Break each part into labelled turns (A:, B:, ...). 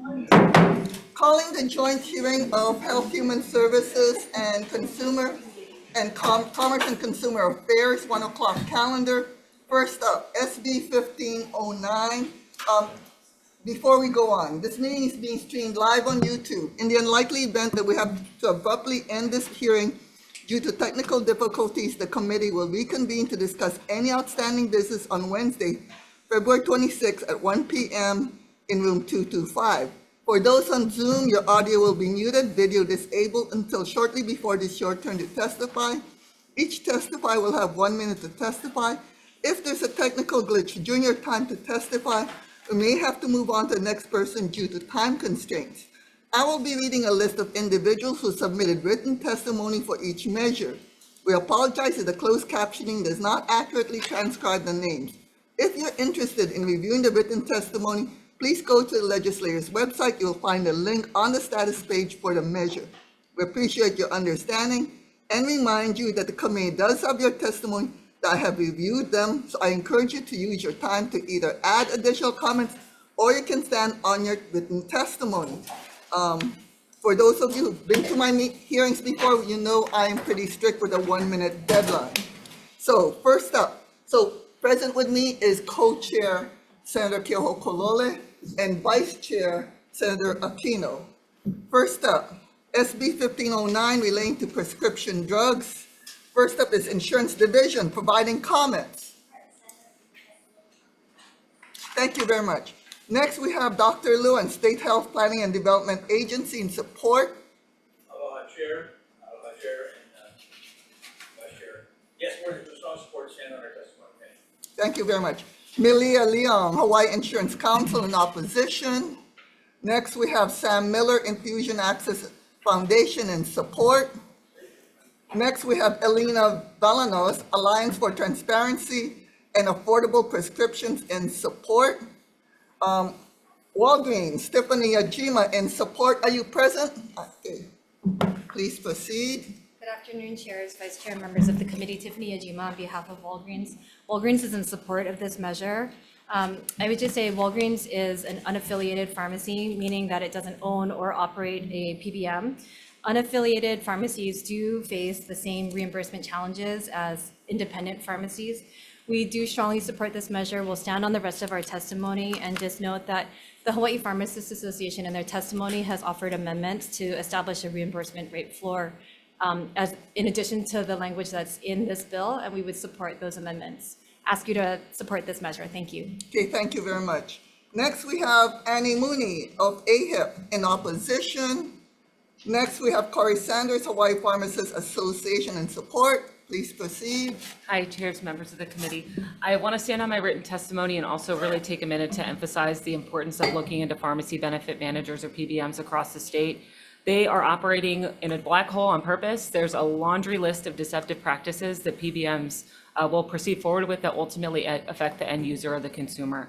A: Calling the joint hearing of Health, Human Services and Commerce and Consumer Affairs, 1 o'clock calendar. First up, SB 1509. Before we go on, this meeting is being streamed live on YouTube. In the unlikely event that we have to abruptly end this hearing due to technical difficulties, the committee will reconvene to discuss any outstanding business on Wednesday, February 26th at 1 p.m. in room 225. For those on Zoom, your audio will be muted, video disabled until shortly before it is your turn to testify. Each testifier will have 1 minute to testify. If there's a technical glitch during your time to testify, we may have to move on to the next person due to time constraints. I will be reading a list of individuals who submitted written testimony for each measure. We apologize if the closed captioning does not accurately transcribe the names. If you're interested in reviewing the written testimony, please go to the legislator's website. You'll find a link on the status page for the measure. We appreciate your understanding and remind you that the committee does have your testimony, that I have reviewed them, so I encourage you to use your time to either add additional comments or you can stand on your written testimony. For those of you who've been to my hearings before, you know I am pretty strict with a 1 minute deadline. So first up, present with me is co-chair Senator Keoho Kolole and vice chair Senator Aquino. First up, SB 1509 relating to prescription drugs. First up is Insurance Division providing comments. Thank you very much. Next, we have Dr. Lewin, State Health Planning and Development Agency in support.
B: Aloha, Chair, and Vice Chair. Yes, we're in strong support, stand on our testimony.
A: Thank you very much. Milia Leong, Hawaii Insurance Council in opposition. Next, we have Sam Miller, Infusion Access Foundation in support. Next, we have Elena Valanos, Alliance for Transparency and Affordable Prescriptions in support. Walgreens, Stephanie Yajima in support. Are you present? Okay. Please proceed.
C: Good afternoon, chairs, vice chair, members of the committee. Tiffany Ajima on behalf of Walgreens. Walgreens is in support of this measure. I would just say Walgreens is an unaffiliated pharmacy, meaning that it doesn't own or operate a PBM. Unaffiliated pharmacies do face the same reimbursement challenges as independent pharmacies. We do strongly support this measure. We'll stand on the rest of our testimony and just note that the Hawaii Pharmacists Association in their testimony has offered amendments to establish a reimbursement rate floor as in addition to the language that's in this bill, and we would support those amendments. Ask you to support this measure. Thank you.
A: Okay, thank you very much. Next, we have Annie Mooney of AHIP in opposition. Next, we have Corey Sanders, Hawaii Pharmacists Association in support. Please proceed.
D: Hi, chairs, members of the committee. I want to stand on my written testimony and also really take a minute to emphasize the importance of looking into pharmacy benefit managers or PBMs across the state. They are operating in a black hole on purpose. There's a laundry list of deceptive practices that PBMs will proceed forward with that ultimately affect the end user or the consumer.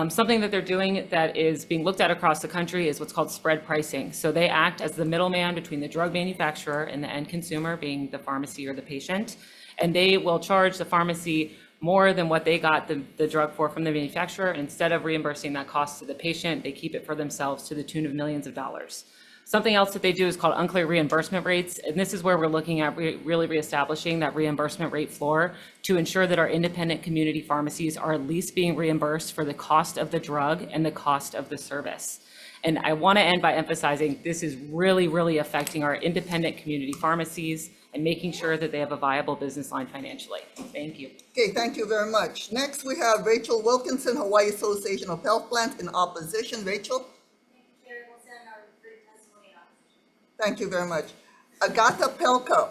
D: Something that they're doing that is being looked at across the country is what's called spread pricing. So they act as the middleman between the drug manufacturer and the end consumer, being the pharmacy or the patient, and they will charge the pharmacy more than what they got the drug for from the manufacturer. Instead of reimbursing that cost to the patient, they keep it for themselves to the tune of millions of dollars. Something else that they do is called unclear reimbursement rates, and this is where we're looking at really reestablishing that reimbursement rate floor to ensure that our independent community pharmacies are at least being reimbursed for the cost of the drug and the cost of the service. And I want to end by emphasizing this is really affecting our independent community pharmacies and making sure that they have a viable business line financially. Thank you.
A: Okay, thank you very much. Next, we have Rachel Wilkinson, Hawaii Association of Health Plans in opposition. Rachel? Thank you very much. Agata Pelka,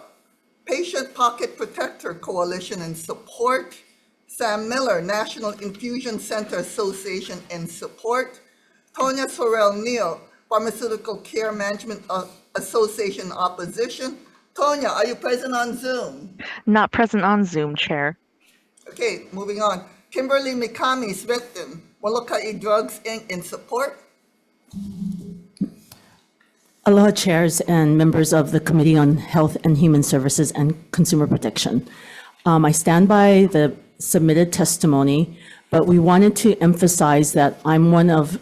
A: Patient Pocket Protector Coalition in support. Sam Miller, National Infusion Center Association in support. Tonya Sorrell Neal, Pharmaceutical Care Management Association in opposition. Tonya, are you present on Zoom?
E: Not present on Zoom, Chair.
A: Okay, moving on. Kimberly Mikami, Svetin, Molokai Drugs Inc. in support.
F: Aloha, chairs and members of the Committee on Health and Human Services and Consumer Protection. I stand by the submitted testimony, but we wanted to emphasize that I'm one of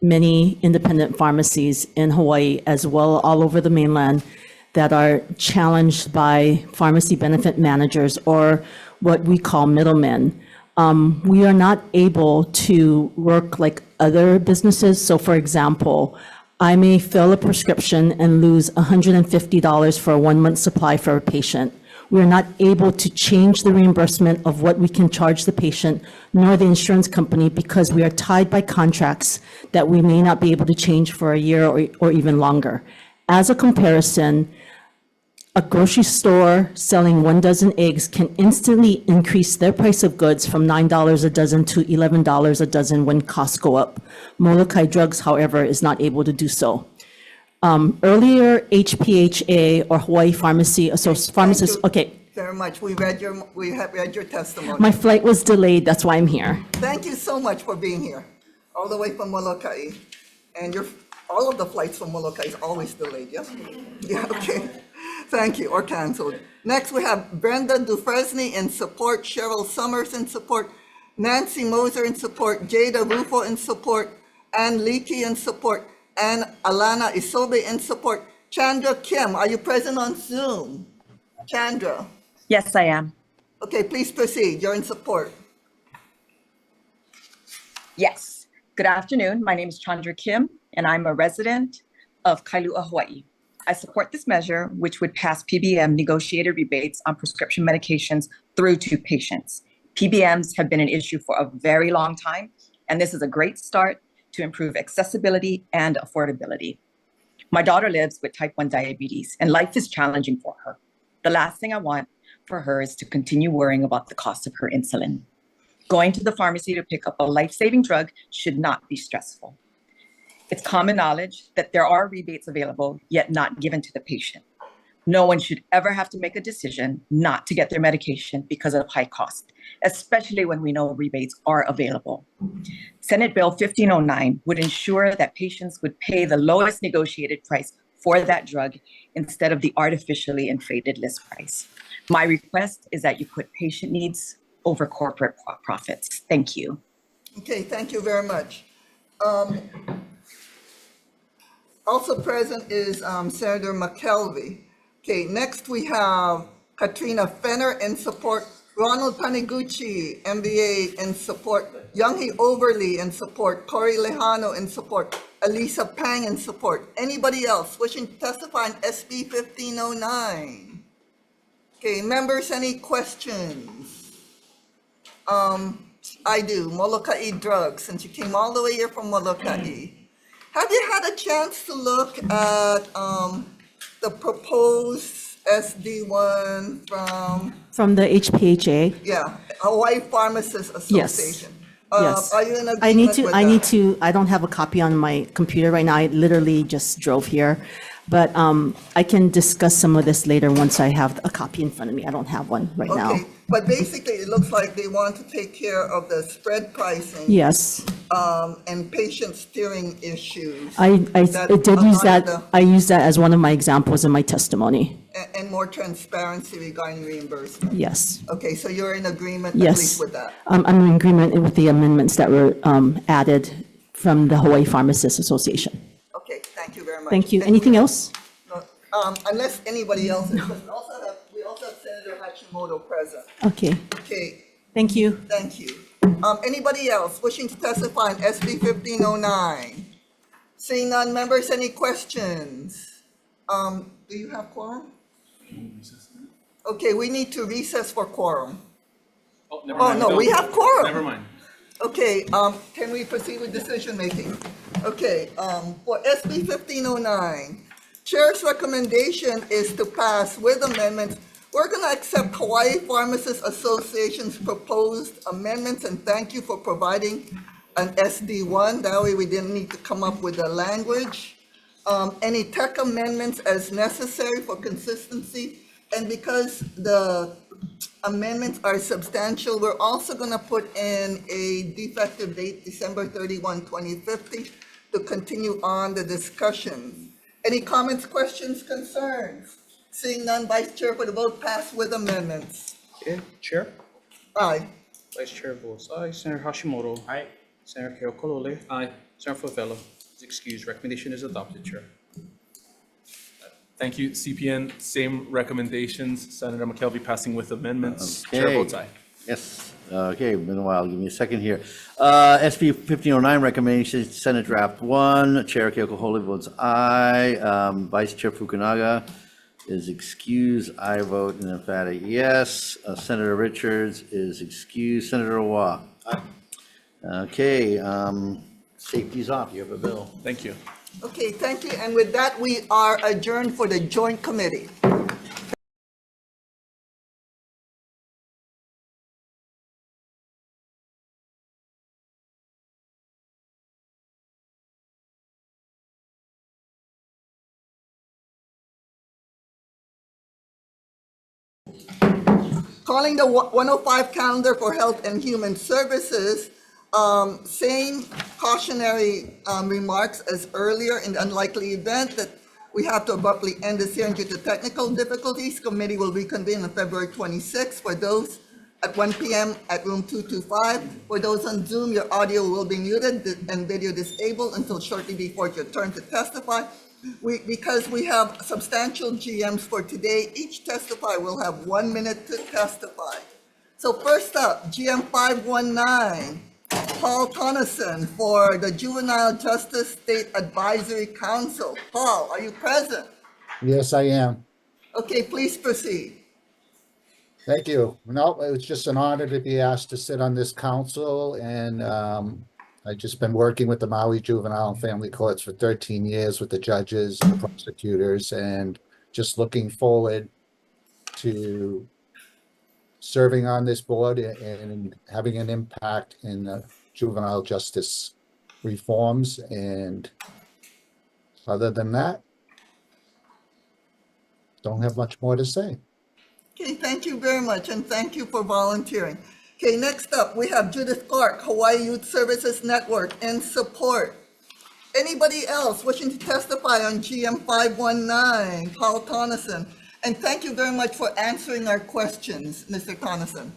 F: many independent pharmacies in Hawaii as well all over the mainland that are challenged by pharmacy benefit managers or what we call middlemen. We are not able to work like other businesses. So for example, I may fill a prescription and lose $150 for a 1-month supply for a patient. We are not able to change the reimbursement of what we can charge the patient nor the insurance company because we are tied by contracts that we may not be able to change for a year or even longer. As a comparison, a grocery store selling 1 dozen eggs can instantly increase their price of goods from $9 a dozen to $11 a dozen when costs go up. Molokai Drugs, however, is not able to do so. Earlier, HPHA or Hawaii Pharmacy Pharmacists, okay,
A: Very much. We have read your testimony.
F: my flight was delayed, that's why I'm here.
A: Thank you so much for being here, all the way from Molokai. And all of the flights from Molokai is always delayed, yes? Yeah, okay. Thank you, or canceled. Next, we have Brenda Dufresne in support, Cheryl Summers in support, Nancy Moser in support, Jada Rufo in support, Ann Leakey in support, and Alana Isobe in support. Chandra Kim, are you present on Zoom? Chandra?
G: Yes, I am.
A: Okay, please proceed. You're in support.
G: Yes. Good afternoon. My name is Chandra Kim, and I'm a resident of Kailua, Hawaii. I support this measure, which would pass PBM negotiated rebates on prescription medications through to patients. PBMs have been an issue for a very long time, and this is a great start to improve accessibility and affordability. My daughter lives with type 1 diabetes, and life is challenging for her. The last thing I want for her is to continue worrying about the cost of her insulin. Going to the pharmacy to pick up a life-saving drug should not be stressful. It's common knowledge that there are rebates available, yet not given to the patient. No one should ever have to make a decision not to get their medication because of high cost, especially when we know rebates are available. Senate Bill 1509 would ensure that patients would pay the lowest negotiated price for that drug instead of the artificially inflated list price. My request is that you put patient needs over corporate profits. Thank you.
A: Okay, thank you very much. Also present is Senator McKelvey. Okay, next we have Katrina Fenner in support, Ronald Taniguchi, MBA in support, Younghee Overly in support, Cory Lejano in support, Elisa Pang in support. Anybody else wishing to testify on SB 1509? Okay, members, any questions? I do, Molokai Drugs, since you came all the way here from Molokai. Have you had a chance to look at the proposed SD1
F: From the HPHA?
A: Hawaii Pharmacists Association?
F: Yes.
A: Are you in agreement
F: I need
A: with
F: to, I don't have a copy on my computer right now. I literally just drove here. But I can discuss some of this later once I have a copy in front of me. I don't have one right now.
A: Okay, but basically it looks like they want to take care of the spread pricing.
F: Yes,
A: And patient steering issues.
F: I
A: That
F: did use
A: a lot of
F: that, I used that as one of my examples in my testimony.
A: And more transparency regarding reimbursement.
F: Yes,
A: Okay, so you're in agreement at
F: yes.
A: least with that?
F: I'm in agreement with the amendments that were added from the Hawaii Pharmacists Association.
A: Okay, thank you very much.
F: Thank you.
A: And
F: Anything else?
A: No, Unless anybody else, we also have Senator Hashimoto present.
F: Okay,
A: Okay,
F: thank you.
A: thank you. Anybody else wishing to testify on SB 1509? Seeing none, members, any questions? Do you have quorum? Okay, we need to recess for quorum.
B: Oh, never
A: Oh,
B: mind.
A: no, we have quorum.
B: Never mind.
A: Okay, can we proceed with decision making? Okay, for SB 1509, Chair's recommendation is to pass with amendments. We're gonna accept Hawaii Pharmacists Association's proposed amendments, and thank you for providing an SD1. That way we didn't need to come up with the language. Any tech amendments as necessary for consistency, and because the amendments are substantial, we're also gonna put in a defective date, December 31, 2050, to continue on the discussion. Any comments, questions, concerns? Seeing none, Vice Chair for the vote, pass with amendments.
H: Okay, Chair.
A: Aye.
H: Vice Chair votes aye. Senator Hashimoto.
B: Aye.
H: Senator Keokolole.
B: Aye.
H: Senator Fellow is excused. Recommendation is adopted, Chair.
I: Thank you. CPN, same recommendations. Senator McKelvey passing with amendments. Chair votes aye.
J: Yes, okay, been a while, give me a second here. SB 1509 recommendation, Senate Draft 1, Chair Keiko Hole votes aye. Vice Chair Fukunaga is excused, I vote an emphatic yes. Senator Richards is excused, Senator Waugh. Okay, safety's off, you have a bill.
I: Thank you.
A: Okay, thank you. And with that, we are adjourned for the joint committee. Calling the 105 calendar for Health and Human Services, same cautionary remarks as earlier. In the unlikely event that we have to abruptly end this hearing due to technical difficulties, committee will reconvene on February 26th. For those at 1 p.m. at room 225. For those on Zoom, your audio will be muted and video disabled until shortly before your turn to testify. Because we have substantial GMs for today, each testifier will have 1 minute to testify. So first up, GM 519, Paul Tonneson for the Juvenile Justice State Advisory Council. Paul, are you present?
K: Yes, I am.
A: Okay, please proceed.
K: Thank you. No, it was just an honor to be asked to sit on this council, and I've just been working with the Maui Juvenile and Family Courts for 13 years with the judges and the prosecutors, and just looking forward to serving on this board and having an impact in the juvenile justice reforms. And other than that, don't have much more to say.
A: Okay, thank you very much, and thank you for volunteering. Okay, next up, we have Judith Clark, Hawaii Youth Services Network, in support. Anybody else wishing to testify on GM 519, Paul Tonneson? And thank you very much for answering our questions, Mr. Tonneson.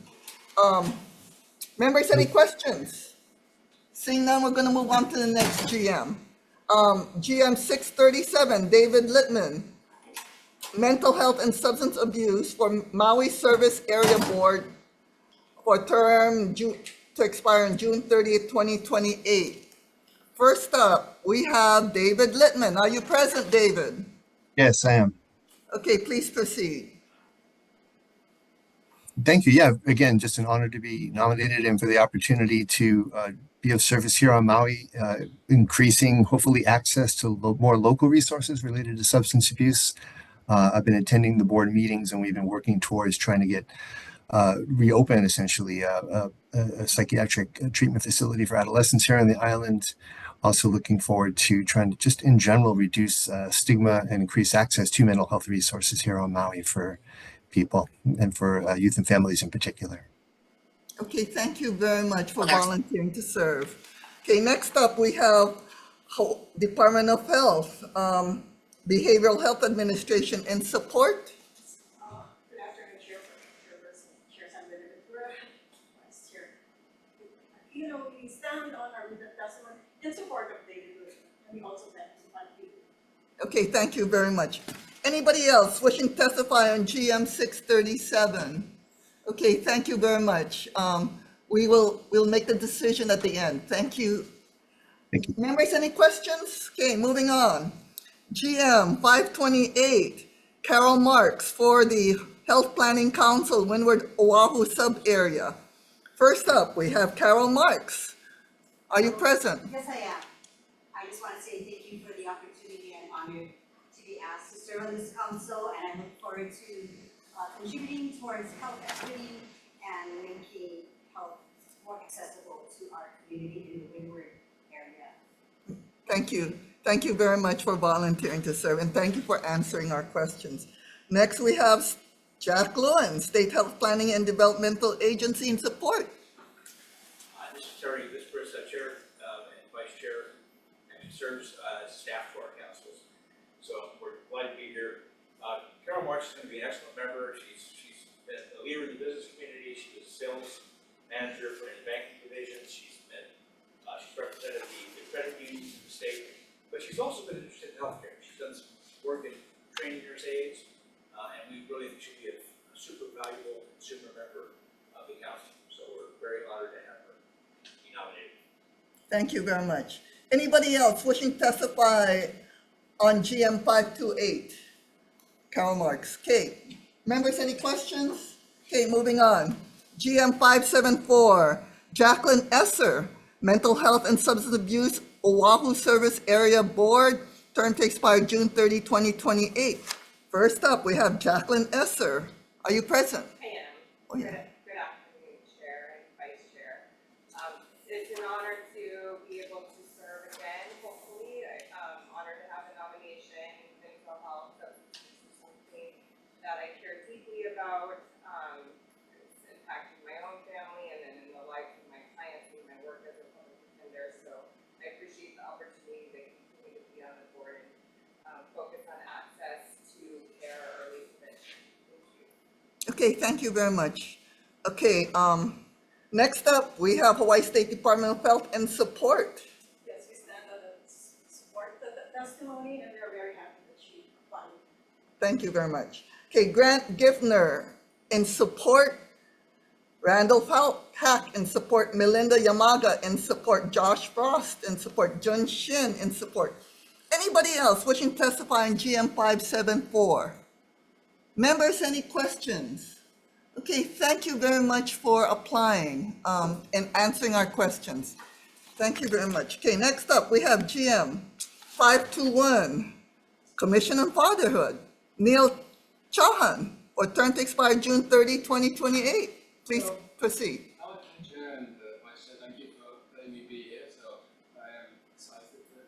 A: Members, any questions? Seeing none, we're going to move on to the next GM. GM 637, David Littman, Mental Health and Substance Abuse for Maui Service Area Board for term to expire on June 30th, 2028. First up, we have David Littman. Are you present, David?
L: Yes, I am.
A: Okay, please proceed.
L: Thank you. Yeah, again, just an honor to be nominated and for the opportunity to be of service here on Maui, increasing hopefully access to more local resources related to substance abuse. I've been attending the board meetings, and we've been working towards trying to get reopen essentially a psychiatric treatment facility for adolescents here on the island. Also looking forward to trying to just in general reduce stigma and increase access to mental health resources here on Maui for people and for youth and families in particular.
A: Okay, thank you very much for volunteering to serve. Okay, next up we have Department of Health, Behavioral Health Administration in support.
M: Good afternoon, Chairperson, Chair Vice Chair. We stand on our written testimony in support of David Littman, and we also thank you.
A: Okay, thank you very much. Anybody else wishing to testify on GM 637? Okay, thank you very much. We'll make the decision at the end. Thank you.
L: Thank you.
A: Members, any questions? Okay, moving on. GM 528, Carol Marks for the Health Planning Council, Windward Oahu Sub-Area. First up, we have Carol Marks. Are you present?
N: Yes, I am. I just want to say thank you for the opportunity. I'm honored to be asked to serve on this council, and I look forward to contributing towards health equity and making health more accessible to our community in the Windward area.
A: Thank you. Thank you very much for volunteering to serve, and thank you for answering our questions. Next, we have Jack Lewin, State Health Planning and Developmental Agency in support.
B: This is Terry, this person, Chair and Vice Chair, actually serves as staff to our councils. So we're glad to be here. Carol Marks is going to be an excellent member. She's been a leader in the business community. She was a sales manager for the banking division. She's represented the credit unions in the state, but she's also been interested in healthcare. She's done some work in training nurse aides, and we really think she'll be a super valuable consumer member of the council. So we're very honored to have her be nominated.
A: Thank you very much. Anybody else wishing to testify on GM 528? Karl Marx. Okay, members, any questions? Okay, moving on. GM 574, Jacqueline Esser, Mental Health and Substance Abuse Oahu Service Area Board, term to expire June 30, 2028. First up, we have Jacqueline Esser. Are you present?
O: I am.
A: Oh, yeah.
O: Good afternoon, Chair and Vice Chair. It's an honor to be able to serve again, hopefully. I'm honored to have a nomination. Mental health is something that I care deeply about. It's impacting my own family and then in the life of my clients and my work as a public defender. So I appreciate the opportunity to continue to be on the board and focus on access to care, early prevention. Thank you.
A: Okay, thank you very much. Okay, next up, we have Hawaii State Department of Health and Support.
M: Yes, we stand on and support the testimony, and we are very happy that she applied.
A: Thank you very much. Okay, Grant Giffner in support, Randall Hack in support, Melinda Yamaga in support, Josh Frost in support, Jun Shin in support. Anybody else wishing to testify in GM 574? Members, any questions? Okay, thank you very much for applying and answering our questions. Thank you very much. Okay, next up, we have GM 521, Commission on Fatherhood, Neil Chauhan, for term to expire June 30, 2028. Please proceed.
P: Chair and Vice Chair, thank you for letting me be here. So I am excited to.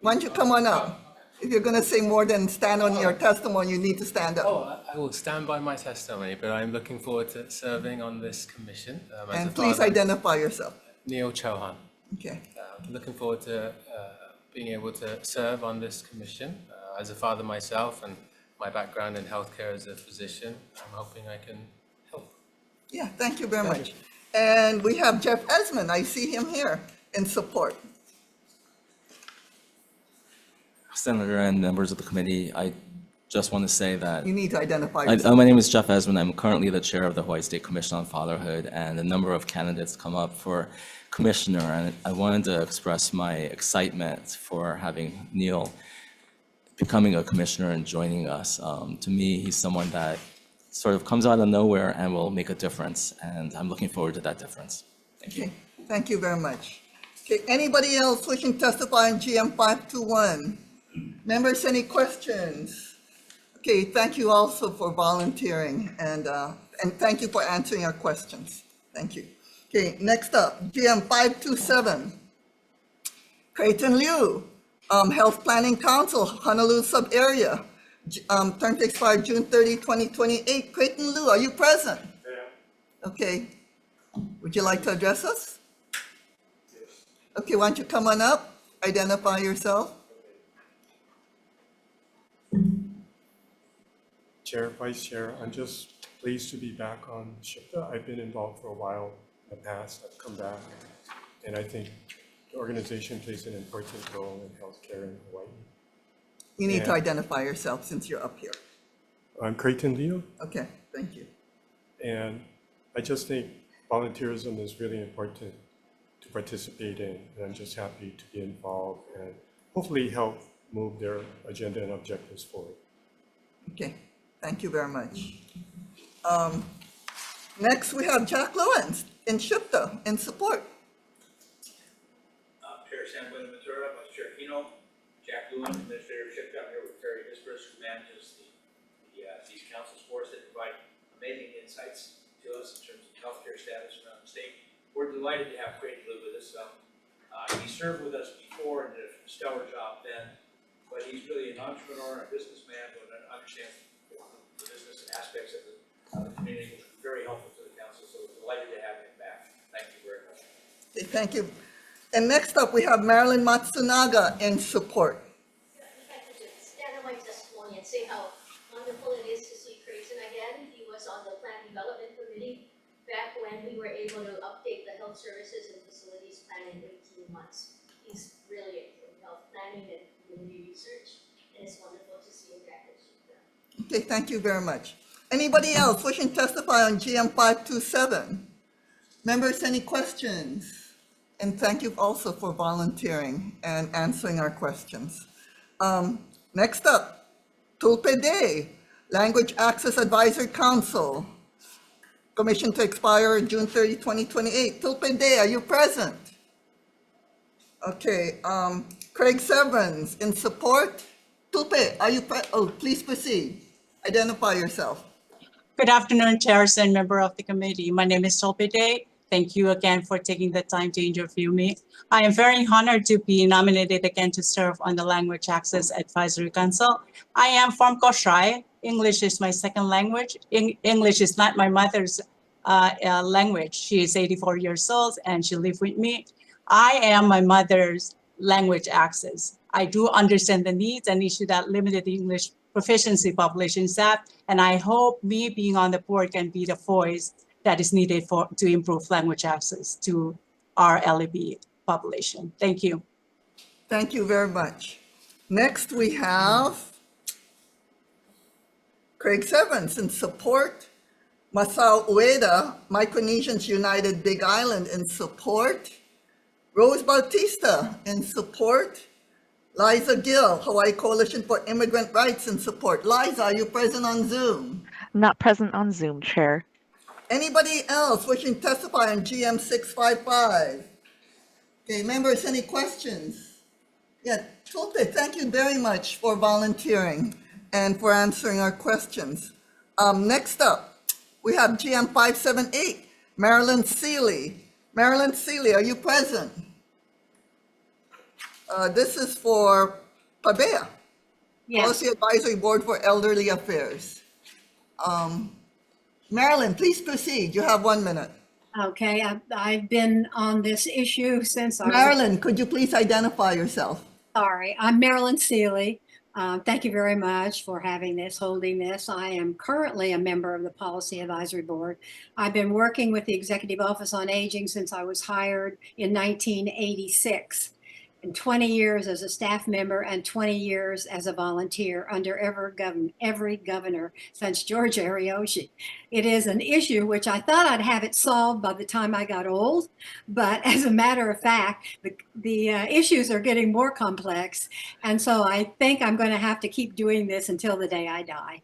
A: Why don't you come on up? If you're going to say more than stand on your testimony, you need to stand up.
P: Oh, I will stand by my testimony, but I'm looking forward to serving on this commission.
A: And please identify yourself.
P: Neil Chauhan.
A: Okay.
P: Looking forward to being able to serve on this commission. As a father myself and my background in healthcare as a physician, I'm hoping I can help.
A: Yeah, thank you very much. And we have Jeff Esmond. I see him here in support.
Q: Senator and members of the committee, I just want to say that
A: You need to identify yourself.
Q: my name is Jeff Esmond. I'm currently the chair of the Hawaii State Commission on Fatherhood, and a number of candidates come up for commissioner, and I wanted to express my excitement for having Neil becoming a commissioner and joining us. To me, he's someone that sort of comes out of nowhere and will make a difference, and I'm looking forward to that difference. Thank you.
A: Okay, thank you very much. Okay, anybody else wishing to testify in GM 521? Members, any questions? Okay, thank you also for volunteering and thank you for answering our questions. Thank you. Okay, next up, GM 527. Creighton Liu, Health Planning Council, Honolulu Sub-Area, term to expire June 30, 2028. Creighton Liu, are you present? Yeah. Okay. Would you like to address us? Yes. Okay, why don't you come on up, identify yourself.
R: Chair, Vice Chair, I'm just pleased to be back on SHPTA. I've been involved for a while in the past. I've come back, and I think the organization plays an important role in healthcare in Hawaii.
A: You need to identify yourself since you're up here.
R: I'm Creighton Liu.
A: Okay, thank you.
R: And I just think volunteerism is really important to participate in, and I'm just happy to be involved and hopefully help move their agenda and objectives forward.
A: Okay, thank you very much. Next, we have Jack Lewins in SHPTA in support.
B: Chair San Buenaventura, Vice Chair Kino, Jack Lewin, Administrator of SHPTA. I'm here with Terry Hispers, who manages these councils for us that provide amazing insights to us in terms of healthcare status around the state. We're delighted to have Creighton Liu with us. He served with us before and did a stellar job then, but he's really an entrepreneur and a businessman who understands the business aspects of the community, which was very helpful to the council. So we're delighted to have him back. Thank you very much.
A: Okay, thank you. And next up, we have Marilyn Matsunaga in support.
S: If I could just stand on my testimony and say how wonderful it is to see Creighton again. He was on the Plan Development Committee back when we were able to update the health services and facilities plan in 18 months. He's really brilliant in health planning and community research, and it's wonderful to see him back at SHPTA.
A: Okay, thank you very much. Anybody else wishing to testify on GM 527? Members, any questions? And thank you also for volunteering and answering our questions. Next up, Tulpe Day, Language Access Advisory Council. Commission to expire June 30, 2028. Tulpe Day, are you present? Okay, Craig Severns, in support. Tulpe, are you please proceed. Identify yourself.
T: Good afternoon, chairs and member of the committee. My name is Tulpe Day. Thank you again for taking the time to interview me. I am very honored to be nominated again to serve on the Language Access Advisory Council. I am from Koshrai. English is my second language. English is not my mother's language. She is 84 years old and she lives with me. I am my mother's language access. I do understand the needs and issue that limited English proficiency population SAP, and I hope me being on the board can be the voice that is needed to improve language access to our LEB population. Thank you.
A: Thank you very much. Next, we have Craig Severns in support. Masao Ueda, Micronesians United Big Island in support. Rose Bautista in support. Liza Gill, Hawaii Coalition for Immigrant Rights in support. Liza, are you present on Zoom?
E: Not present on Zoom, Chair.
A: Anybody else wishing to testify on GM 655? Okay, members, any questions? Yeah, Tulpe, thank you very much for volunteering and for answering our questions. Next up, we have GM 578, Marilyn Seeley. Marilyn Seeley, are you present? This is for PABEA,
U: Yes.
A: Policy Advisory Board for Elderly Affairs. Marilyn, please proceed. You have 1 minute.
U: Okay, I've been on this issue since I was.
A: Marilyn, could you please identify yourself?
U: Sorry, I'm Marilyn Seeley. Thank you very much for holding this. I am currently a member of the Policy Advisory Board. I've been working with the Executive Office on Aging since I was hired in 1986. And 20 years as a staff member and 20 years as a volunteer under every governor since George Ariyoshi. It is an issue which I thought I'd have it solved by the time I got old, but as a matter of fact, the issues are getting more complex. And so I think I'm going to have to keep doing this until the day I die.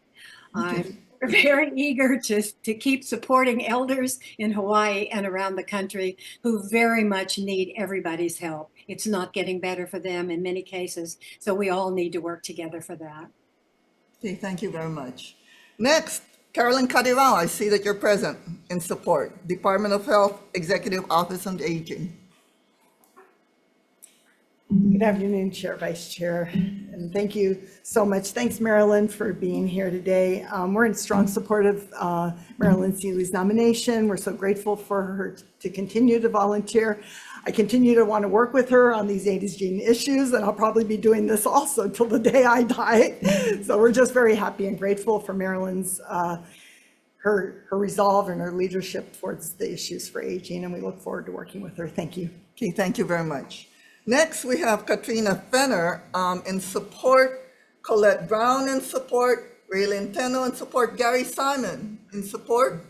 U: I'm very eager to keep supporting elders in Hawaii and around the country who very much need everybody's help. It's not getting better for them in many cases, so we all need to work together for that.
A: Okay, thank you very much. Next, Carolyn Kadirao, I see that you're present in support. Department of Health, Executive Office on Aging.
V: Good afternoon, Chair, Vice Chair, and thank you so much. Thanks, Marilyn, for being here today. We're in strong support of Marilyn Seeley's nomination. We're so grateful for her to continue to volunteer. I continue to want to work with her on these aging issues, and I'll probably be doing this also till the day I die. So we're just very happy and grateful for Marilyn's her resolve and her leadership towards the issues for aging, and we look forward to working with her. Thank you.
A: Okay, thank you very much. Next, we have Katrina Fenner in support, Colette Brown in support, Ray Linteno in support, Gary Simon in support.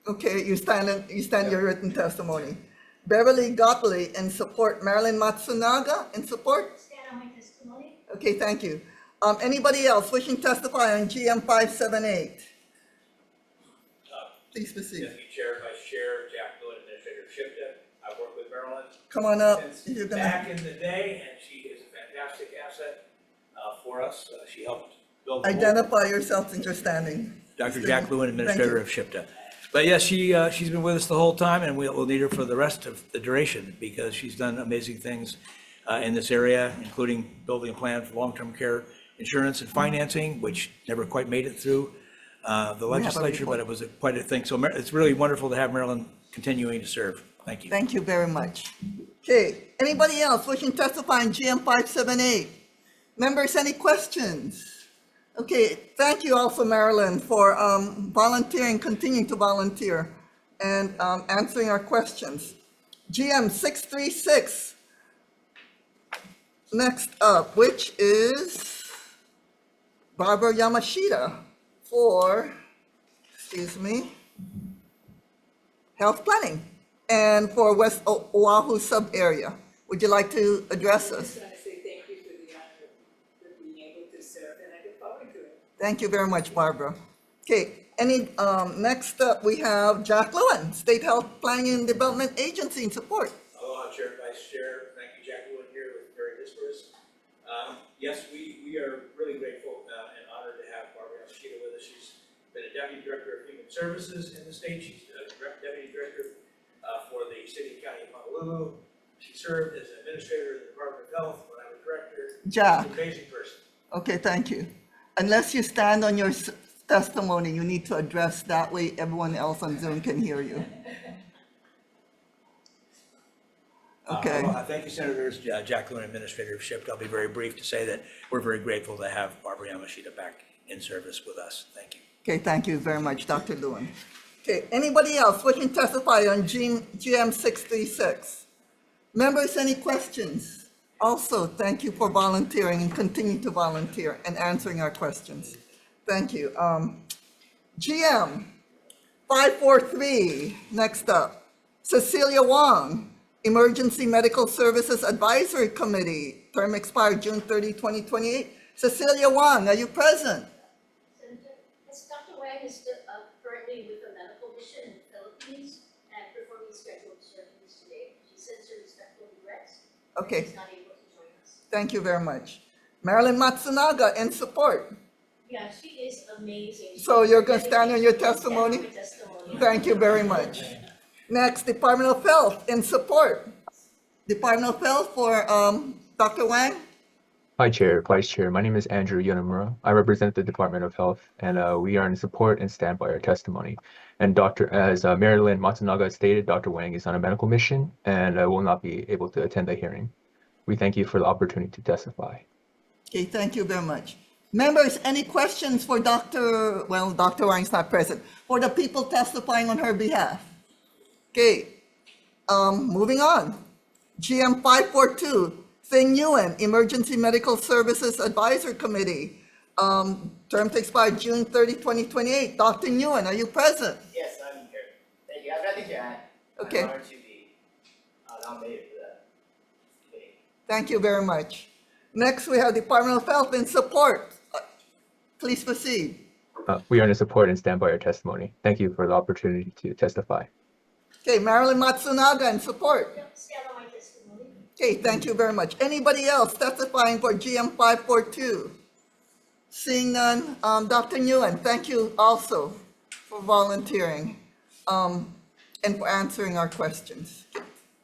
A: Okay, you stand your written testimony. Beverly Gottlieb in support, Marilyn Matsunaga in support.
S: Stand on my testimony.
A: Okay, thank you. Anybody else wishing to testify on GM 578? Please proceed.
B: Deputy Chair, Vice Chair, Jack Lewin, Administrator of SHPTA. I've worked with Marilyn.
A: Come on up.
B: Since back in the day, and she is a fantastic asset for us. She helped build.
A: Identify yourself since you're standing.
B: Dr. Jack Lewin, Administrator of SHPTA. But yes, she's been with us the whole time, and we'll need her for the rest of the duration because she's done amazing things in this area, including building a plan for long-term care insurance and financing, which never quite made it through the legislature, but it was quite a thing. So it's really wonderful to have Marilyn continuing to serve. Thank you.
A: Thank you very much. Okay, anybody else wishing to testify on GM 578? Members, any questions? Okay, thank you also, Marilyn, for volunteering, continuing to volunteer and answering our questions. GM 636, next up, which is Barbara Yamashita for, excuse me, health planning and for West Oahu sub-area. Would you like to address
C: I
A: us?
C: just want to say thank you for the honor of being able to serve, and I look forward to it.
A: Thank you very much, Barbara. Okay, next up, we have Jack Lewin, State Health Planning and Development Agency in support.
B: Aloha, Chair, Vice Chair. Thank you, Jack Lewin here with Barry Disperis. Yes, we are really grateful and honored to have Barbara Yamashita with us. She's been a Deputy Director of Human Services in the state. She's a Deputy Director for the City and County of Honolulu. She served as an administrator in the Department of Health when I was Director.
A: Jack.
B: She's an amazing person.
A: Okay, thank you. Unless you stand on your testimony, you need to address that way everyone else on Zoom can hear you. Okay.
B: Thank you, Senators. Jack Lewin, Administrator of SHIP. I'll be very brief to say that we're very grateful to have Barbara Yamashita back in service with us. Thank you.
A: Okay, thank you very much, Dr. Lewin. Okay, anybody else wishing to testify on GM 636? Members, any questions? Also, thank you for volunteering and continue to volunteer and answering our questions. Thank you. GM 543, next up. Cecilia Wong, Emergency Medical Services Advisory Committee, term expired June 30, 2028. Cecilia Wong, are you present?
S: Senator, yes, Dr. Wang is currently with a medical mission in the Philippines and performing scheduled surgeries today. She sends her respectful regrets.
A: Okay.
S: She's not able to join us.
A: Thank you very much. Marilyn Matsunaga, in support.
S: Yeah, she is amazing.
A: So you're going to stand on your
S: Stand on
A: testimony?
S: her testimony.
A: Thank you very much. Next, Department of Health, in support. Department of Health for Dr. Wang.
D: Hi, Chair, Vice Chair. My name is Andrew Yonemura. I represent the Department of Health, and we are in support and stand by our testimony. And as Marilyn Matsunaga stated, Dr. Wang is on a medical mission and will not be able to attend the hearing. We thank you for the opportunity to testify.
A: Okay, thank you very much. Members, any questions for Dr. Wang's not present, for the people testifying on her behalf? Okay, moving on. GM 542, Thing Nguyen, Emergency Medical Services Advisory Committee. Term to expire June 30, 2028. Dr. Nguyen, are you present?
W: Yes, I'm here. Thank you. I have nothing to add.
A: Okay.
W: I'm honored to be nominated for that committee.
A: Thank you very much. Next, we have Department of Health in support. Please proceed.
D: We are in support and stand by our testimony. Thank you for the opportunity to testify.
A: Okay, Marilyn Matsunaga in support.
S: Stand on my testimony.
A: Okay, thank you very much. Anybody else testifying for GM 542? Seeing none, Dr. Nguyen, thank you also for volunteering and for answering our questions.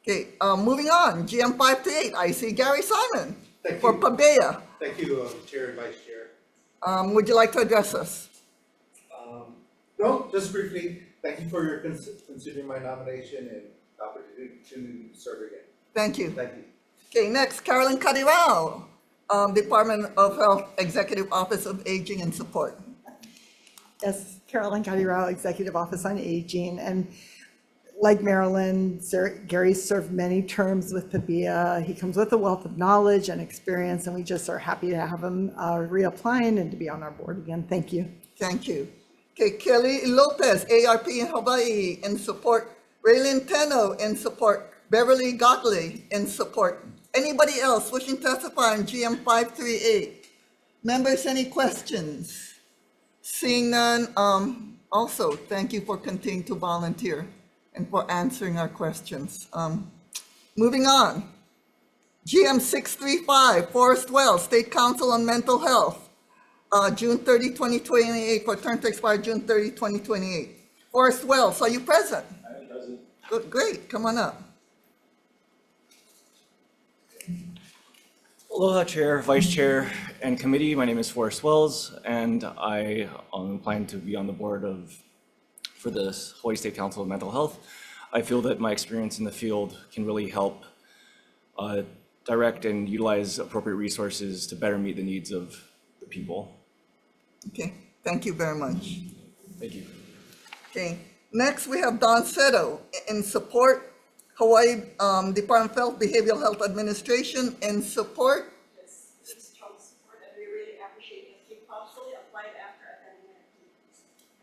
A: Okay, moving on, GM 538, I see Gary Simon for Pabea.
X: Thank you, Chair and Vice Chair.
A: Would you like to address us?
X: No, just briefly, thank you for your considering my nomination and the opportunity to serve again.
A: Thank you.
X: Thank you.
A: Okay, next, Carolyn Cadirao, Department of Health, Executive Office of Aging and Support.
V: Yes, Carolyn Cadirao, Executive Office on Aging. And like Marilyn, Gary served many terms with Pabea. He comes with a wealth of knowledge and experience, and we just are happy to have him reapplying and to be on our board again. Thank you.
A: Thank you. Okay, Kelly Lopez, ARP in Hawaii, in support. Raylene Teno, in support. Beverly Gottlieb, in support. Anybody else wishing to testify on GM 538? Members, any questions? Seeing none, also, thank you for continuing to volunteer and for answering our questions. Moving on. GM 635, Forest Wells, State Council on Mental Health. June 30, 2028, for term to expire June 30, 2028. Forrest Wells, are you present?
X: I'm present.
A: Good, great, come on up.
Y: Aloha, Chair, Vice Chair, and Committee. My name is Forrest Wells, and I plan to be on the board for the Hawaii State Council of Mental Health. I feel that my experience in the field can really help direct and utilize appropriate resources to better meet the needs of the people.
A: Okay, thank you very much.
Y: Thank you.
A: Okay, next we have Don Seto in support. Hawaii Department of Health, Behavioral Health Administration in support.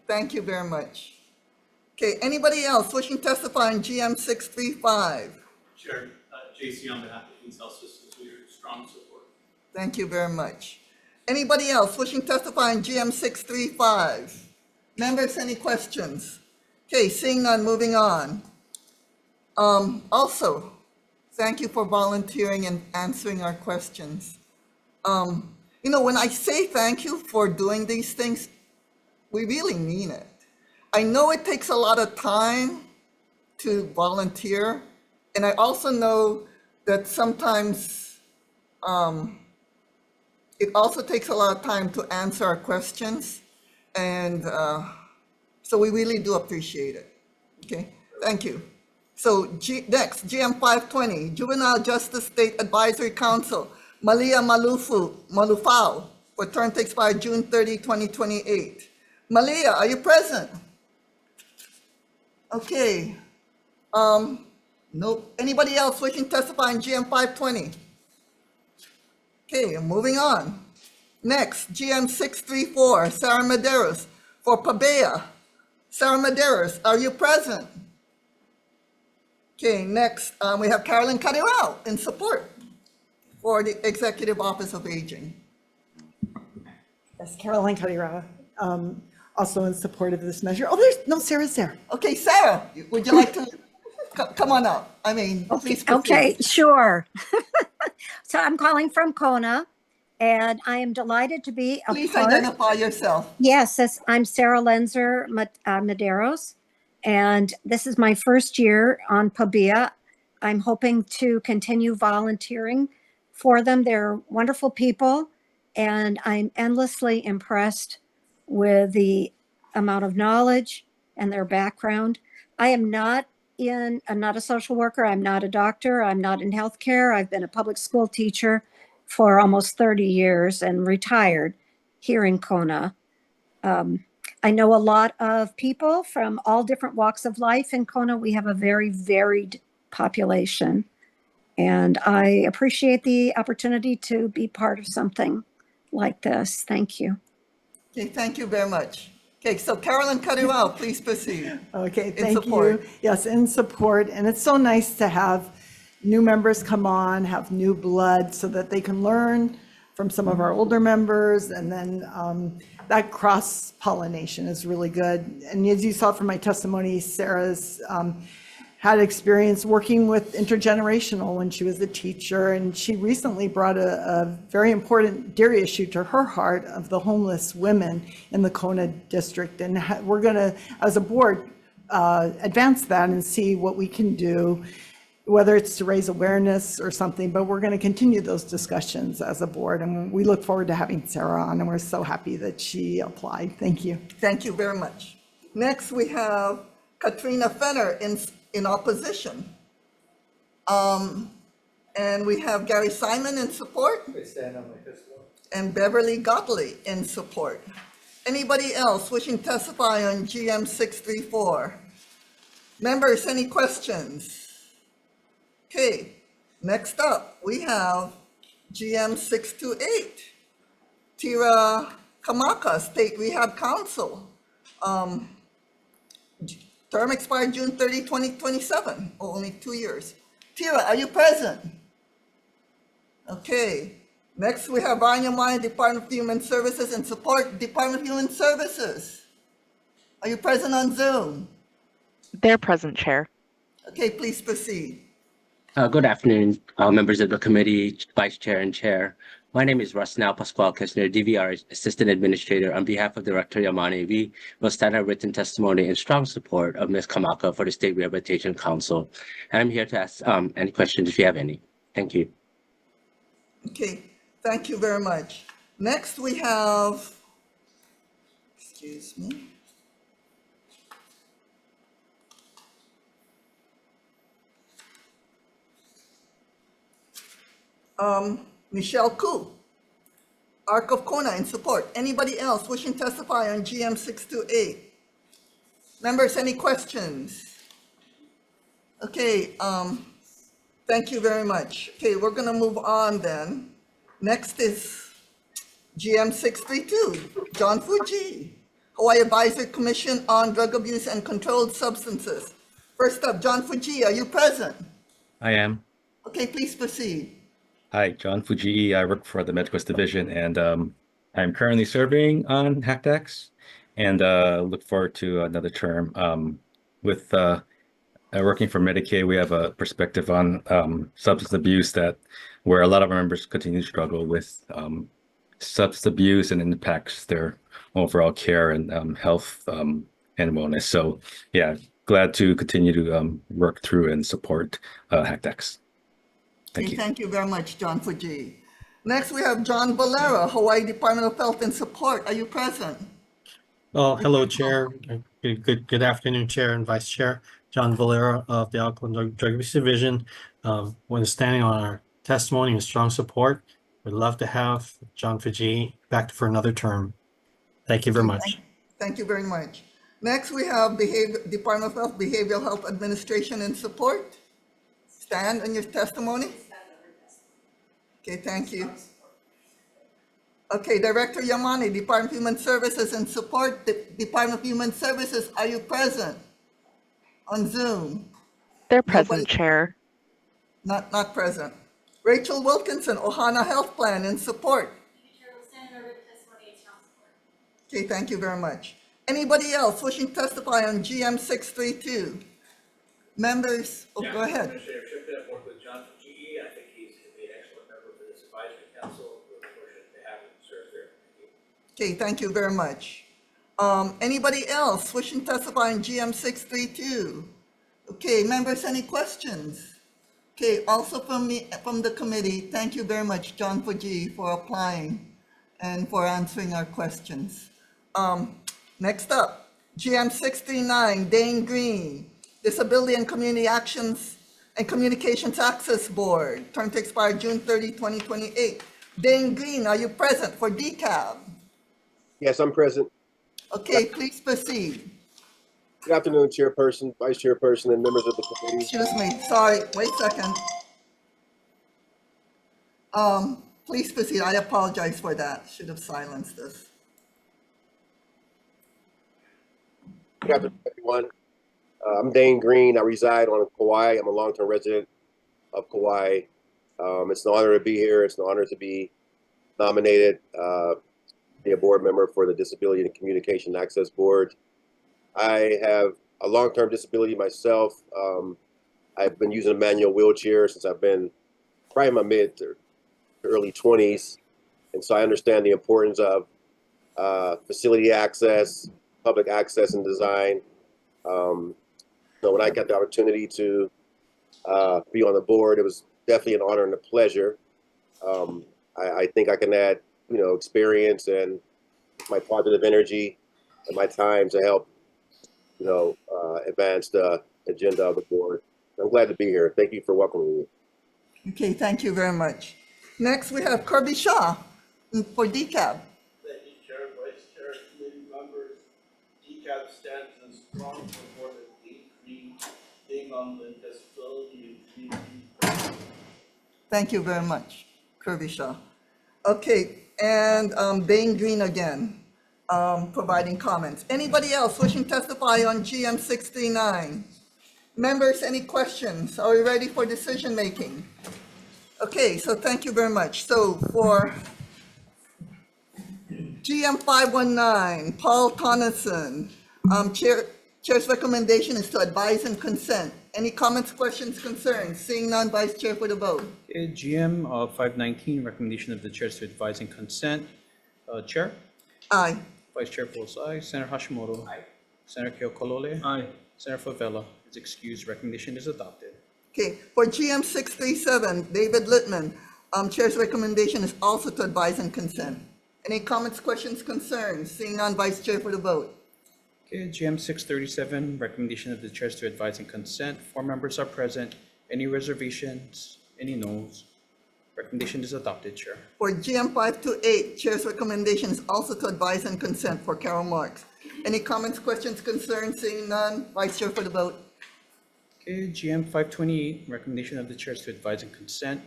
A: Thank you very much. Okay, anybody else wishing to testify on GM 635?
F: Chair, JC on behalf of Queens Health Systems, we are strong support.
A: Thank you very much. Anybody else wishing to testify on GM 635? Members, any questions? Okay, seeing none, moving on. Also, thank you for volunteering and answering our questions. You know, when I say thank you for doing these things, we really mean it. I know it takes a lot of time to volunteer, and I also know that sometimes it also takes a lot of time to answer our questions, and so we really do appreciate it. Okay, thank you. So next, GM 520, Juvenile Justice State Advisory Council, Malia Malufao, for term to expire June 30, 2028. Malia, are you present? Okay. Nope. Anybody else wishing to testify in GM 520? Okay, moving on. Next, GM 634, Sarah Medeiros for Pabea. Sarah Medeiros, are you present? Okay, next, we have Carolyn Cadirao in support for the Executive Office of Aging.
V: Yes, Caroline Cadirao, also in support of this measure. Oh, there's no Sarah's there.
A: Okay, Sarah, would you like to come on up? I mean, please proceed.
G: Okay, sure. So I'm calling from Kona, and I am delighted to be a
A: Please
G: part.
A: identify yourself.
G: Yes, I'm Sarah Lenzer Medeiros, and this is my first year on Pabea. I'm hoping to continue volunteering for them. They're wonderful people, and I'm endlessly impressed with the amount of knowledge and their background. I'm not a social worker. I'm not a doctor. I'm not in healthcare. I've been a public school teacher for almost 30 years and retired here in Kona. I know a lot of people from all different walks of life in Kona. We have a very varied population, and I appreciate the opportunity to be part of something like this. Thank you.
A: Okay, thank you very much. Okay, so Carolyn Cadirao, please proceed.
V: Okay,
A: In
V: thank
A: support.
V: you. Yes, in support. And it's so nice to have new members come on, have new blood so that they can learn from some of our older members. And then that cross-pollination is really good. And as you saw from my testimony, Sarah's had experience working with intergenerational when she was a teacher, and she recently brought a very important dear issue to her heart of the homeless women in the Kona district. And we're gonna, as a board, advance that and see what we can do, whether it's to raise awareness or something, but we're gonna continue those discussions as a board. And we look forward to having Sarah on, and we're so happy that she applied. Thank you.
A: Thank you very much. Next, we have Katrina Fenner in opposition. And we have Gary Simon in support.
X: I stand on my pistol.
A: And Beverly Gottlieb in support. Anybody else wishing to testify on GM 634? Members, any questions? Okay, next up, we have GM 628, Tira Kamaka, State Rehab Council. Term expired June 30, 2027, only 2 years. Tira, are you present? Okay. Next, we have Vanya Maya, Department of Human Services, and support Department of Human Services. Are you present on Zoom?
E: They're present, Chair.
A: Okay, please proceed.
H: Good afternoon, members of the committee, Vice Chair and Chair. My name is Rasnal Pascual Kessner, DVR Assistant Administrator. On behalf of Director Yamane, we will stand our written testimony in strong support of Ms. Kamaka for the State Rehabilitation Council. And I'm here to ask any questions if you have any. Thank you.
A: Okay, thank you very much. Next, we have, excuse me. Michelle Koo, Arc of Kona in support. Anybody else wishing to testify on GM 628? Members, any questions? Okay, thank you very much. Okay, we're gonna move on then. Next is GM 632, John Fuji, Hawaii Advisory Commission on Drug Abuse and Controlled Substances. First up, John Fuji, are you present?
I: I am.
A: Okay, please proceed.
I: Hi, John Fujii. I work for the MedQuest division, and I'm currently serving on HACDAX, and look forward to another term. With working for Medicaid, we have a perspective on substance abuse where a lot of our members continue to struggle with substance abuse and impacts their overall care and health and wellness. So, yeah, glad to continue to work through and support HACDAX. Thank you.
A: Thank you very much, John Fuji. Next, we have John Valera, Hawaii Department of Health and Support. Are you present?
J: Oh, hello, Chair. Good afternoon, Chair and Vice Chair. John Valera of the Alcohol and Drug Abuse Division. When standing on our testimony and strong support, we'd love to have John Fuji back for another term. Thank you very much.
A: Thank you very much. Next, we have Department of Health, Behavioral Health Administration and Support. Stand on your testimony. Okay, thank you. Okay, Director Yamani, Department of Human Services and Support. Department of Human Services, are you present on Zoom?
E: They're present, Chair.
A: Not present. Rachel Wilkinson, Ohana Health Plan and Support. Okay, thank you very much. Anybody else wishing to testify on GM 632? Members, go ahead.
B: Administrator Shipton, I've worked with John from GE. I think he's an excellent member for this advisory council. We're fortunate to have him serve there.
A: Okay, thank you very much. Anybody else wishing to testify on GM 632? Okay, members, any questions? Okay, also from the committee, thank you very much, John Fuji, for applying and for answering our questions. Next up, GM 639, Dane Green, Disability and Community Actions and Communications Access Board, term to expire June 30, 2028. Dane Green, are you present for DCAB?
K: Yes, I'm present.
A: Okay, please proceed.
K: Good afternoon, Chairperson, Vice Chairperson, and members of the committee.
A: Excuse me, sorry, wait a second. Please proceed, I apologize for that, should have silenced this.
K: Good afternoon, everyone. I'm Dane Green. I reside on Kauai. I'm a long-term resident of Kauai. It's an honor to be here. It's an honor to be nominated to be a board member for the Disability and Communication Access Board. I have a long-term disability myself. I've been using a manual wheelchair since I've been probably in my mid to early 20s. And so I understand the importance of facility access, public access and design. So when I got the opportunity to be on the board, it was definitely an honor and a pleasure. I think I can add, experience and my positive energy and my time to help, advance the agenda of the board. I'm glad to be here. Thank you for welcoming me.
A: Okay, thank you very much. Next, we have Kirby Shaw for DCAB.
L: Thank you, Chair, Vice Chair, committee members. DCAB stands in strong support of being on the disability and community.
A: Thank you very much, Kirby Shaw. Okay, and Dane Green again, providing comments. Anybody else wishing to testify on GM 639? Members, any questions? Are we ready for decision making? Okay, so thank you very much. So for GM 519, Paul Tonneson, Chair's recommendation is to advise and consent. Any comments, questions, concerns? Seeing none, Vice Chair for the vote.
N: Okay, GM 519, recommendation of the chair to advise and consent. Chair?
A: Aye.
N: Vice Chair votes aye. Senator Hashimoto? Aye. Senator Keokolole?
P: Aye.
N: Senator Favela is excused. Recommendation is adopted.
A: Okay, for GM 637, David Littman, Chair's recommendation is also to advise and consent. Any comments, questions, concerns? Seeing none, Vice Chair for the vote.
N: Okay, GM 637, recommendation of the chair to advise and consent. 4 members are present. Any reservations? Any noes? Recommendation is adopted, Chair.
A: For GM 528, Chair's recommendation is also to advise and consent for Carol Marks. Any comments, questions, concerns? Seeing none, Vice Chair for the vote.
N: Okay, GM 528, recommendation of the chair to advise and consent.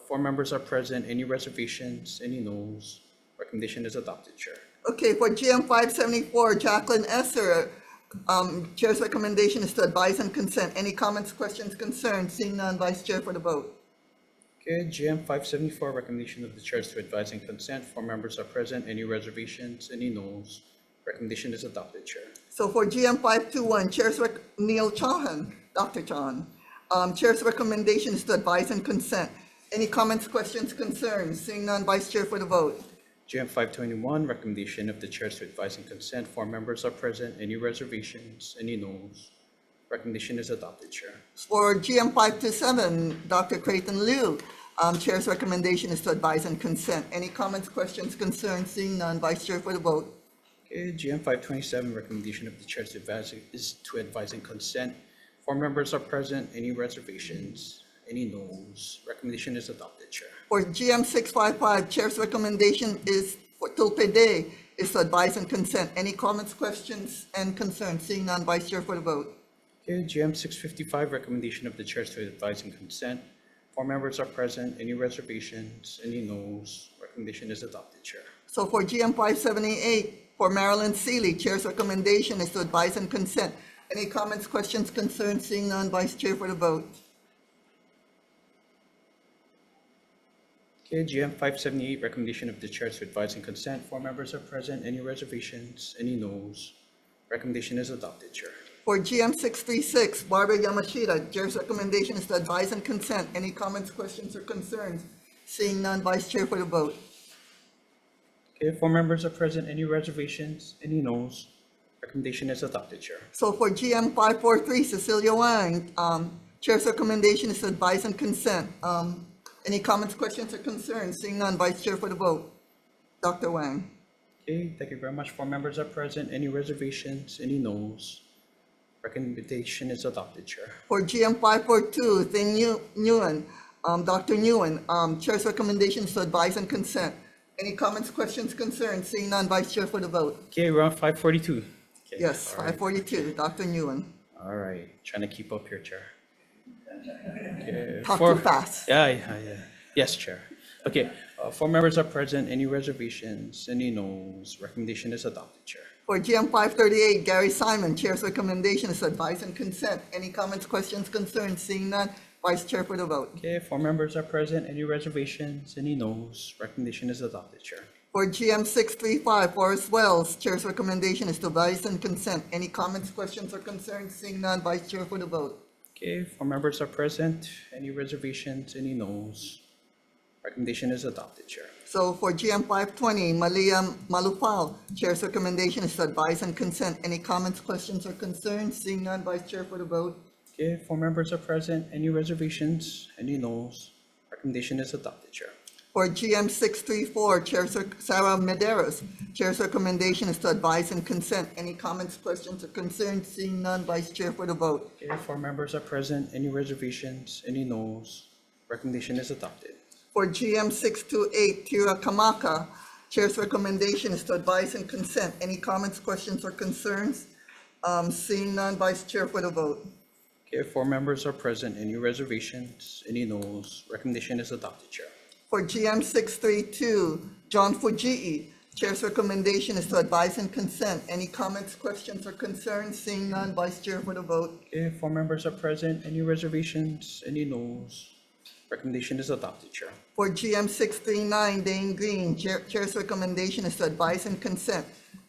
N: 4 members are present. Any reservations? Any noes? Recommendation is adopted, Chair.
A: Okay, for GM 574, Jacqueline Esser, Chair's recommendation is to advise and consent. Any comments, questions, concerns? Seeing none, Vice Chair for the vote.
N: Okay, GM 574, recommendation of the chair is to advise and consent. 4 members are present. Any reservations? Any noes? Recommendation is adopted, Chair.
A: So for GM 521, Neil Chauhan, Dr. Chauhan, Chair's recommendation is to advise and consent. Any comments, questions, concerns? Seeing none, Vice Chair for the vote.
N: GM 521, recommendation of the chair is to advise and consent. 4 members are present. Any reservations? Any noes? Recommendation is adopted, Chair.
A: For GM 527, Dr. Creighton Liu, Chair's recommendation is to advise and consent. Any comments, questions, concerns? Seeing none, Vice Chair for the vote.
N: Okay, GM 527, recommendation of the chair is to advise and consent. 4 members are present. Any reservations? Any noes? Recommendation is adopted, Chair.
A: For GM 655, Chair's recommendation is for Tulpede is to advise and consent. Any comments, questions, and concerns? Seeing none, Vice Chair for the vote.
N: Okay, GM 655, recommendation of the chair is to advise and consent. 4 members are present. Any reservations? Any noes? Recommendation is adopted, Chair.
A: So for GM 578, for Marilyn Seeley, Chair's recommendation is to advise and consent. Any comments, questions, concerns? Seeing none, Vice Chair for the vote.
N: Okay, GM 578, recommendation of the chair is to advise and consent. 4 members are present. Any reservations? Any noes? Recommendation is adopted, Chair.
A: For GM 636, Barbara Yamashita, Chair's recommendation is to advise and consent. Any comments, questions, or concerns? Seeing none, Vice Chair for the vote.
N: Okay, 4 members are present. Any reservations? Any noes? Recommendation is adopted, Chair.
A: So for GM 543, Cecilia Wang, Chair's recommendation is to advise and consent. Any comments, questions, or concerns? Seeing none, Vice Chair for the vote. Dr. Wang.
N: Okay, thank you very much. 4 members are present. Any reservations? Any noes? Recommendation is adopted, Chair.
A: For GM 542, Thing Nguyen, Dr. Nguyen, Chair's recommendation is to advise and consent. Any comments, questions, concerns? Seeing none, Vice Chair for the vote.
N: Okay, we're on 542. Okay,
A: Yes,
N: all right.
A: 542, Dr. Nguyen.
N: All right, trying to keep up here, Chair. Okay,
A: Talk too fast.
N: Yeah. Yes, Chair. Okay, 4 members are present. Any reservations? Any noes? Recommendation is adopted, Chair.
A: For GM 538, Gary Simon, Chair's recommendation is to advise and consent. Any comments, questions, concerns? Seeing none, Vice Chair for the vote.
N: Okay, 4 members are present. Any reservations? Any noes? Recommendation is adopted, Chair.
A: For GM 635, Forrest Wells, Chair's recommendation is to advise and consent. Any comments, questions, or concerns? Seeing none, Vice Chair for the vote.
N: Okay, 4 members are present. Any reservations? Any noes? Recommendation is adopted, Chair.
A: So for GM 520, Malia Malufal, Chair's recommendation is to advise and consent. Any comments, questions, or concerns? Seeing none, Vice Chair for the vote.
N: Okay, 4 members are present. Any reservations? Any noes? Recommendation is adopted, Chair.
A: For GM 634, Chair Sarah Medeiros, Chair's recommendation is to advise and consent. Any comments, questions, or concerns? Seeing none, Vice Chair for the vote.
N: Okay, 4 members are present. Any reservations? Any noes? Recommendation is adopted.
A: For GM 628, Tira Kamaka, Chair's recommendation is to advise and consent. Any comments, questions, or concerns? Seeing none, Vice Chair for the vote.
N: Okay, 4 members are present. Any reservations? Any noes? Recommendation is adopted, Chair.
A: For GM 632, John Fujii, Chair's recommendation is to advise and consent. Any comments, questions, or concerns? Seeing none, Vice Chair for the vote.
N: Okay, 4 members are present. Any reservations? Any noes? Recommendation is adopted, Chair.
A: For GM 639, Dane Green, Chair's recommendation is to advise and consent.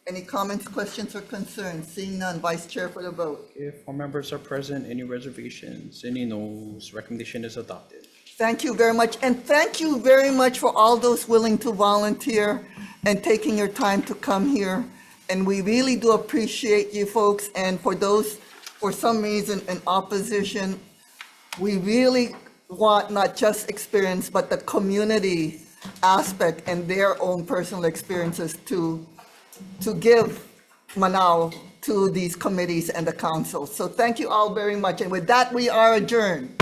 A: Any comments, questions, or concerns? Seeing none, Vice Chair for the vote.
N: Okay, 4 members are present. Any reservations? Any noes? Recommendation is adopted.
A: Thank you very much. And thank you very much for all those willing to volunteer and taking your time to come here. And we really do appreciate you folks. And for those, for some reason, in opposition, we really want not just experience, but the community aspect and their own personal experiences to give Manao to these committees and the council. So thank you all very much. And with that, we are adjourned.